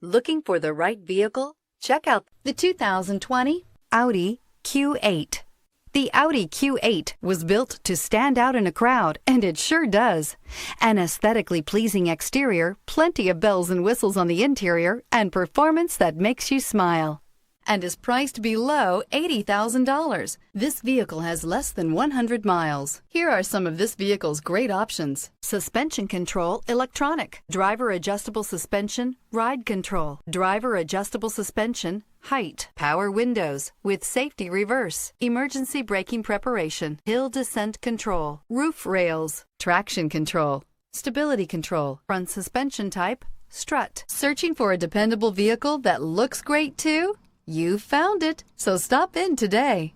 Looking for the right vehicle? Check out the 2020 Audi Q8. The Audi Q8 was built to stand out in a crowd, and it sure does. An aesthetically pleasing exterior, plenty of bells and whistles on the interior, and performance that makes you smile. And is priced below $80,000. This vehicle has less than 100 miles. Here are some of this vehicle's great options: suspension control, electronic, driver adjustable suspension, ride control, driver adjustable suspension, height, power windows with safety reverse, emergency braking preparation, hill descent control, roof rails, traction control, stability control, front suspension type, strut. Searching for a dependable vehicle that looks great too? You found it, so stop in today.